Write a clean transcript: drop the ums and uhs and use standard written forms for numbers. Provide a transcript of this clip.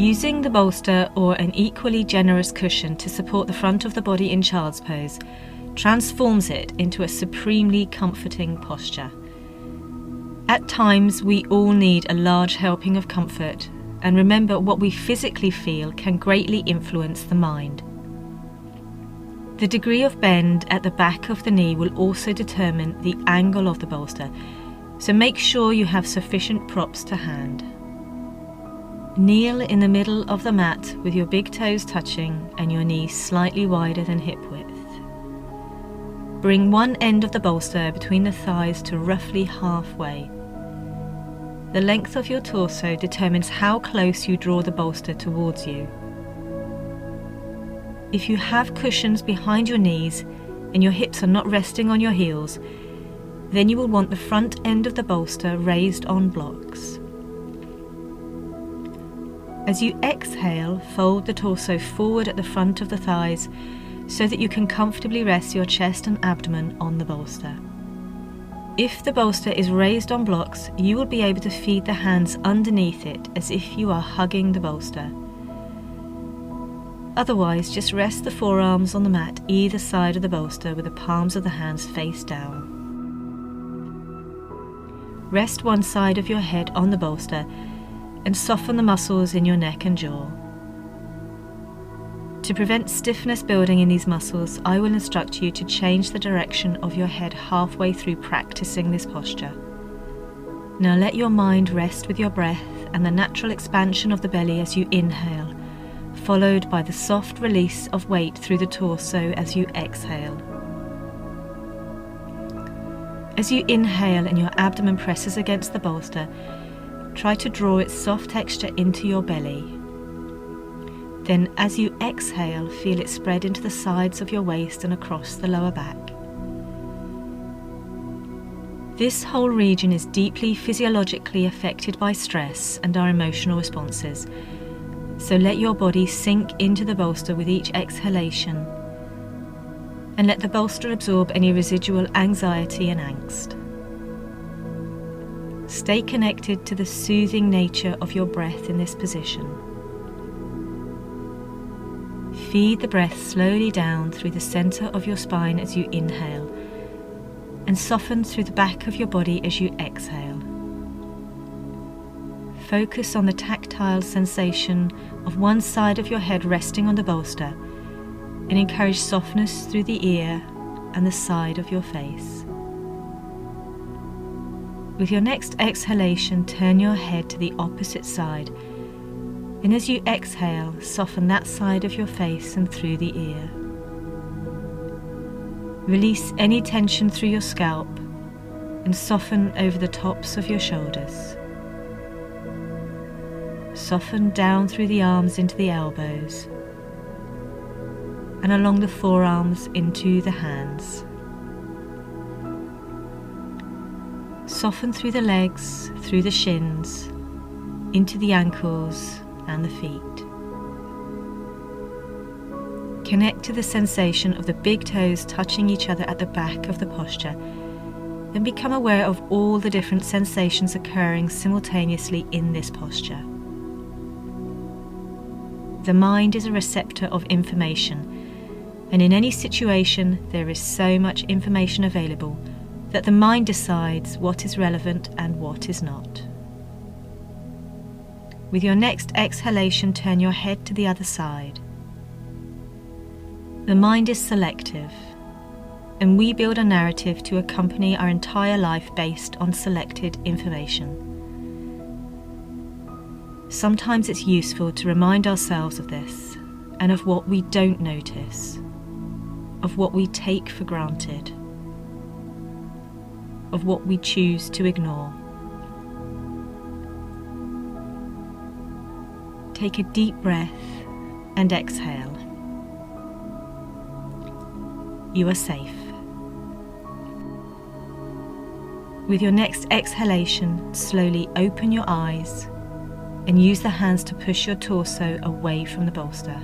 Using the bolster or an equally generous cushion to support the front of the body in child's pose transforms it into a supremely comforting posture. At times, we all need a large helping of comfort, and remember, what we physically feel can greatly influence the mind. The degree of bend at the back of the knee will also determine the angle of the bolster, so make sure you have sufficient props to hand. Kneel in the middle of the mat with your big toes touching and your knees slightly wider than hip width. Bring one end of the bolster between the thighs to roughly halfway. The length of your torso determines how close you draw the bolster towards you. If you have cushions behind your knees and your hips are not resting on your heels, then you will want the front end of the bolster raised on blocks. As you exhale, fold the torso forward at the front of the thighs so that you can comfortably rest your chest and abdomen on the bolster. If the bolster is raised on blocks, you will be able to feed the hands underneath it as if you are hugging the bolster. Otherwise, just rest the forearms on the mat either side of the bolster with the palms of the hands face down. Rest one side of your head on the bolster and soften the muscles in your neck and jaw. To prevent stiffness building in these muscles, I will instruct you to change the direction of your head halfway through practicing this posture. Now let your mind rest with your breath and the natural expansion of the belly as you inhale, followed by the soft release of weight through the torso as you exhale. As you inhale and your abdomen presses against the bolster, try to draw its soft texture into your belly. Then, as you exhale, feel it spread into the sides of your waist and across the lower back. This whole region is deeply physiologically affected by stress and our emotional responses, so let your body sink into the bolster with each exhalation, and let the bolster absorb any residual anxiety and angst. Stay connected to the soothing nature of your breath in this position. Feed the breath slowly down through the center of your spine as you inhale, and soften through the back of your body as you exhale. Focus on the tactile sensation of one side of your head resting on the bolster, and encourage softness through the ear and the side of your face. With your next exhalation, turn your head to the opposite side, and as you exhale, soften that side of your face and through the ear. Release any tension through your scalp and soften over the tops of your shoulders. Soften down through the arms into the elbows and along the forearms into the hands. Soften through the legs, through the shins, into the ankles and the feet. Connect to the sensation of the big toes touching each other at the back of the posture, and become aware of all the different sensations occurring simultaneously in this posture. The mind is a receptor of information, and in any situation there is so much information available that the mind decides what is relevant and what is not. With your next exhalation, turn your head to the other side. The mind is selective, and we build a narrative to accompany our entire life based on selected information. Sometimes it's useful to remind ourselves of this, and of what we don't notice, of what we take for granted, of what we choose to ignore. Take a deep breath and exhale. You are safe. With your next exhalation, slowly open your eyes and use the hands to push your torso away from the bolster.